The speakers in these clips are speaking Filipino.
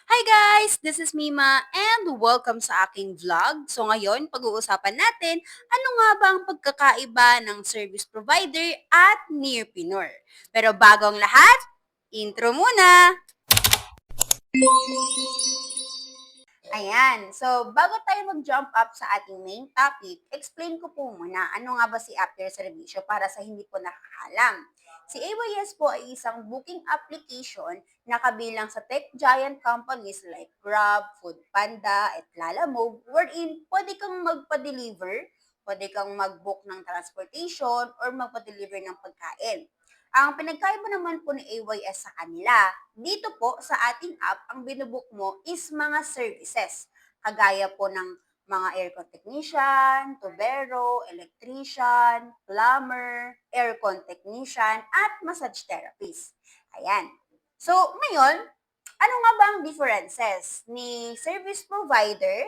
Hi guys! This is Mima and welcome sa aking vlog. So ngayon, pag-uusapan natin ano nga ba ang pagkakaiba ng service provider at nearpreneur. Pero bago ang lahat, intro muna! Ayan. So, bago tayo mag-jump up sa ating main topic, explain ko po muna ano nga ba si Apter Servicio para sa hindi po nakakalam. Si AYS po ay isang booking application na kabilang sa tech giant companies like Grab, Foodpanda, at Lalamove, wherein pwede kang magpa-deliver, pwede kang mag-book ng transportation, or magpa-deliver ng pagkain. Ang pinagkaiba naman po ni AYS sa kanila, dito po sa ating app, ang binubook mo is mga services. Kagaya po ng mga aircon technician, tubero, electrician, plumber, aircon technician, at massage therapist. Ayan. So, ngayon, ano nga ba ang differences ni service provider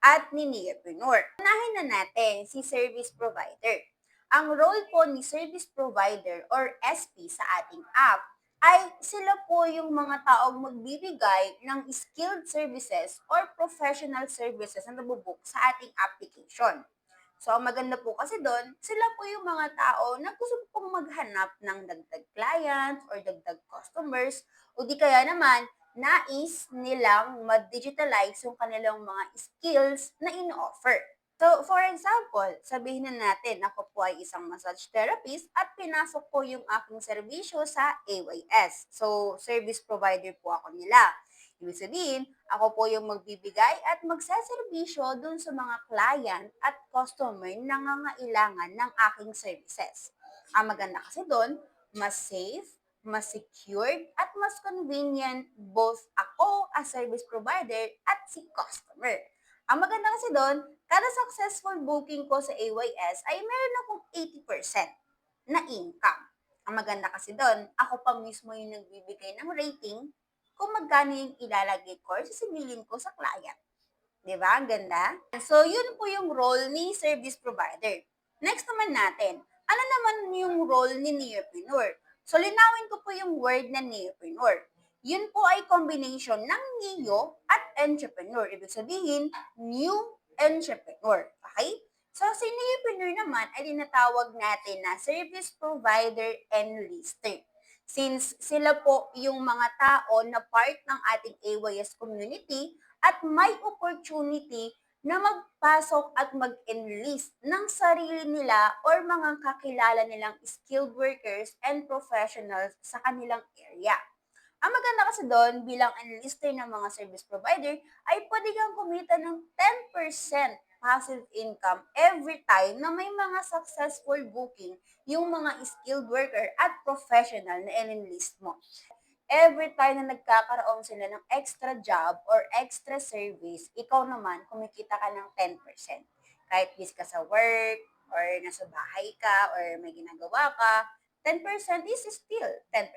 at ni nearpreneur? Unahin na natin si service provider. Ang role po ni service provider or SP sa ating app ay sila po yung mga taong magbibigay ng skilled services or professional services na nabubook sa ating application. So, ang maganda po kasi doon, sila po yung mga tao na gusto pong maghanap ng dagdag clients or dagdag customers o di kaya naman, nais nilang ma-digitalize yung kanilang mga skills na in-offer. So, for example, sabihin na natin, ako po ay isang massage therapist at pinasok ko yung aking serbisyo sa AYS. So, service provider po ako nila. Ibig sabihin, ako po yung magbibigay at magsaserbisyo dun sa mga client at customer na nangangailangan ng aking services. Ang maganda kasi doon, mas safe, mas secured, at mas convenient both ako as service provider at si customer. Ang maganda kasi doon, kada successful booking ko sa AYS ay meron akong 80% na income. Ang maganda kasi doon, ako pa mismo yung nagbibigay ng rating kung magkano yung ilalagay ko or sisingilin ko sa client. Di ba? Ang ganda. So, yun po yung role ni service provider. Next naman natin, ano naman yung role ni nearpreneur? So, linawin ko po yung word na nearpreneur. Yun po ay combination ng neo at entrepreneur. Ibig sabihin, new entrepreneur. Okay? So, si nearpreneur naman ay tinatawag natin na service provider and lister. Since sila po yung mga tao na part ng ating AYS community at may opportunity na magpasok at mag-enlist ng sarili nila or mga kakilala nilang skilled workers and professionals sa kanilang area. Ang maganda kasi doon, bilang enlister ng mga service provider, ay pwede kang kumita ng 10% passive income every time na may mga successful booking yung mga skilled worker at professional na enlist mo. Every time na nagkakaroon sila ng extra job or extra service, ikaw naman kumikita ka ng 10%. Kahit busy ka sa work, or nasa bahay ka, or may ginagawa ka, 10% is still 10%.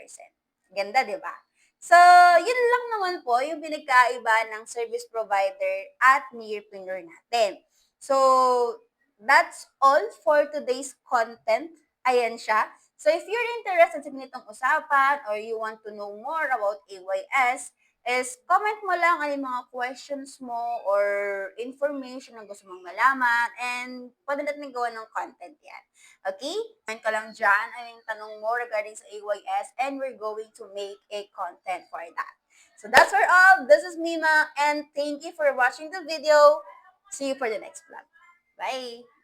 Ganda, di ba? So, yun lang naman po yung pinagkaiba ng service provider at nearpreneur natin. So, that's all for today's content. Ayan siya. So, if you're interested sa ganitong usapan or you want to know more about AYS, is comment mo lang ano yung mga questions mo or information na gusto mong malaman and pwede natin gawa ng content yan. Okay? Comment ka lang dyan ano yung tanong mo regarding sa AYS and we're going to make a content for that. So that's for all. This is Mima and thank you for watching the video. See you for the next vlog. Bye!